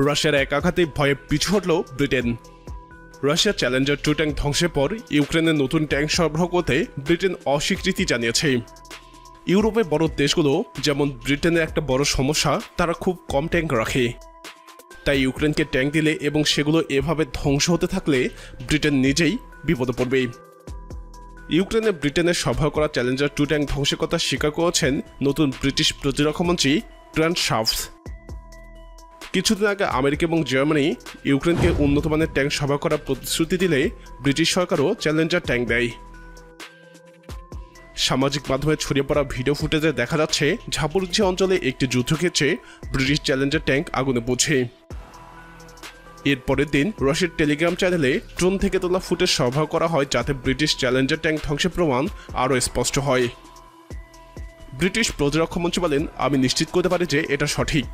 রাশিয়ার এক আঘাতে ভয়ে পিছু হটল ব্রিটেন। রাশিয়ার চ্যালেঞ্জার 2 ট্যাঙ্ক ধ্বংসের পর ইউক্রেনের নতুন ট্যাঙ্ক সরবরাহ করতে ব্রিটেন অস্বীকৃতি জানিয়েছে। ইউরোপের বড় দেশগুলো যেমন ব্রিটেনের একটা বড় সমস্যা, তারা খুব কম ট্যাঙ্ক রাখে। তাই ইউক্রেনকে ট্যাঙ্ক দিলে এবং সেগুলো এভাবে ধ্বংস হতে থাকলে ব্রিটেন নিজেই বিপদে পড়বে। ইউক্রেনে ব্রিটেনের সরবরাহ করা চ্যালেঞ্জার 2 ট্যাঙ্ক ধ্বংসের কথা স্বীকার করেছেন নতুন ব্রিটিশ প্রতিরক্ষামন্ত্রী গ্র্যান্ট শাফটস। কিছুদিন আগে আমেরিকা এবং জার্মানি ইউক্রেনকে উন্নত মানের ট্যাঙ্ক সরবরাহ করার প্রতিশ্রুতি দিলে ব্রিটিশ সরকারও চ্যালেঞ্জার ট্যাঙ্ক দেয়। সামাজিক মাধ্যমে ছড়িয়ে পড়া ভিডিও ফুটেজে দেখা যাচ্ছে ঝাপরুঝি অঞ্চলে একটি যুদ্ধক্ষেত্রে ব্রিটিশ চ্যালেঞ্জার ট্যাঙ্ক আগুনে পৌঁছে। এর পরের দিন রাশিয়ার টেলিগ্রাম চ্যানেলে ড্রোন থেকে তোলা ফুটেজ সরবরাহ করা হয়, যাতে ব্রিটিশ চ্যালেঞ্জার ট্যাঙ্ক ধ্বংসের প্রমাণ আরও স্পষ্ট হয়। ব্রিটিশ প্রতিরক্ষামন্ত্রী বলেন, আমি নিশ্চিত করতে পারি যে এটা সঠিক।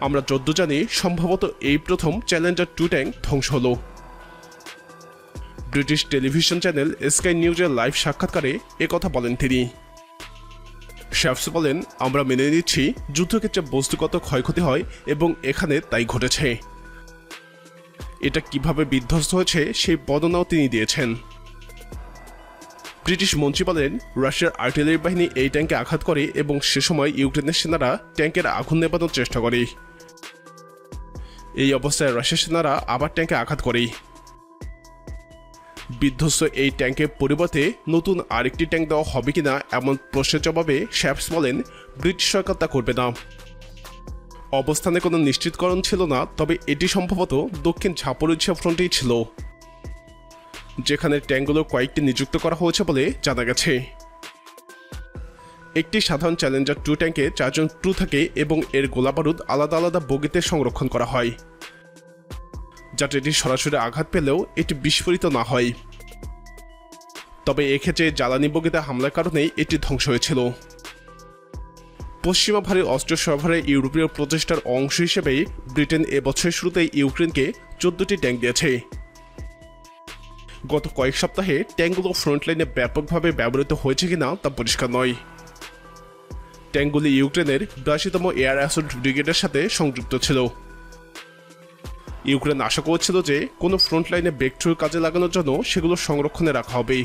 আমরা যদ্দূর জানি সম্ভবত এই প্রথম চ্যালেঞ্জার 2 ট্যাঙ্ক ধ্বংস হল। ব্রিটিশ টেলিভিশন চ্যানেল স্কাই নিউজের লাইভ সাক্ষাৎকারে একথা বলেন তিনি। শাফটস বলেন, আমরা মেনে নিচ্ছি যুদ্ধক্ষেত্রে বস্তুগত ক্ষয়ক্ষতি হয় এবং এখানে তাই ঘটেছে। এটা কিভাবে বিধ্বস্ত হয়েছে সেই বর্ণনাও তিনি দিয়েছেন। ব্রিটিশ মন্ত্রী বলেন, রাশিয়ার আর্টিলারি বাহিনী এই ট্যাঙ্কে আঘাত করে এবং সে সময় ইউক্রেনের সেনারা ট্যাঙ্কের আগুন নেভানোর চেষ্টা করে। এই অবস্থায় রাশিয়ার সেনারা আবার ট্যাঙ্কে আঘাত করে। বিধ্বস্ত এই ট্যাঙ্কের পরিবর্তে নতুন আরেকটি ট্যাঙ্ক দেওয়া হবে কিনা এমন প্রশ্নের জবাবে শাফটস বলেন, ব্রিটিশ সরকার তা করবে না। অবস্থানে কোনো নিশ্চিতকরণ ছিল না, তবে এটি সম্ভবত দক্ষিণ ঝাপরুঝিয়া ফ্রন্টেই ছিল, যেখানে ট্যাঙ্কগুলো কয়েকটি নিযুক্ত করা হয়েছে বলে জানা গেছে। একটি সাধারণ চ্যালেঞ্জার 2 ট্যাঙ্কে 4 জন ক্রু থাকে এবং এর গোলাবারুদ আলাদা আলাদা বগিতে সংরক্ষণ করা হয়, যাতে এটি সরাসরি আঘাত পেলেও এটি বিস্ফোরিত না হয়। তবে এক্ষেত্রে জ্বালানি বগিতে হামলার কারণেই এটি ধ্বংস হয়েছিল। পশ্চিমা ভারী অস্ত্র সরবরাহে ইউরোপীয় প্রচেষ্টার অংশ হিসেবে ব্রিটেন এবছরের শুরুতেই ইউক্রেনকে 14টি ট্যাঙ্ক দিয়েছে। গত কয়েক সপ্তাহে ট্যাঙ্কগুলো ফ্রন্টলাইনে ব্যাপকভাবে ব্যবহৃত হয়েছে কিনা তা পরিষ্কার নয়। ট্যাঙ্কগুলি ইউক্রেনের 82তম এয়ার অ্যাসল্ট ব্রিগেডের সাথে সংযুক্ত ছিল। ইউক্রেন আশা করছিল যে কোনো ফ্রন্টলাইনে ব্রেকথ্রুর কাজে লাগানোর জন্য সেগুলো সংরক্ষণে রাখা হবে।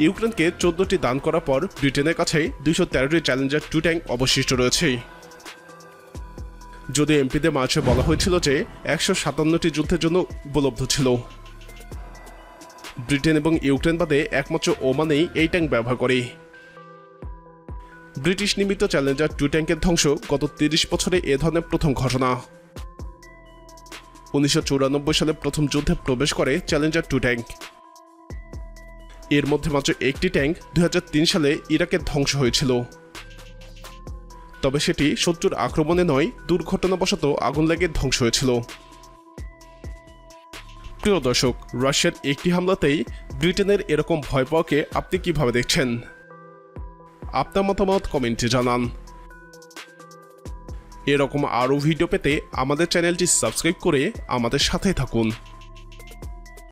ইউক্রেনকে 14টি দান করার পর ব্রিটেনের কাছে 213টি চ্যালেঞ্জার 2 ট্যাঙ্ক অবশিষ্ট রয়েছে। যদিও এমপিদের মার্চে বলা হয়েছিল যে 157টি যুদ্ধের জন্য উপলব্ধ ছিল। ব্রিটেন এবং ইউক্রেন বাদে একমাত্র ওমানেই এই ট্যাঙ্ক ব্যবহার করে। ব্রিটিশ নির্মিত চ্যালেঞ্জার 2 ট্যাঙ্কের ধ্বংস গত 30 বছরে এ ধরনের প্রথম ঘটনা। 1994 সালে প্রথম যুদ্ধে প্রবেশ করে চ্যালেঞ্জার 2 ট্যাঙ্ক। এর মধ্যে মাত্র একটি ট্যাঙ্ক 2003 সালে ইরাকে ধ্বংস হয়েছিল, তবে সেটি শত্রুর আক্রমণে নয়, দুর্ঘটনাবশত আগুন লেগে ধ্বংস হয়েছিল। প্রিয় দর্শক, রাশিয়ার একটি হামলাতেই ব্রিটেনের এরকম ভয় পাওয়াকে আপনি কিভাবে দেখছেন? আপনার মতামত কমেন্টে জানান। এরকম আরও ভিডিও পেতে আমাদের চ্যানেলটি সাবস্ক্রাইব করে আমাদের সাথে থাকুন।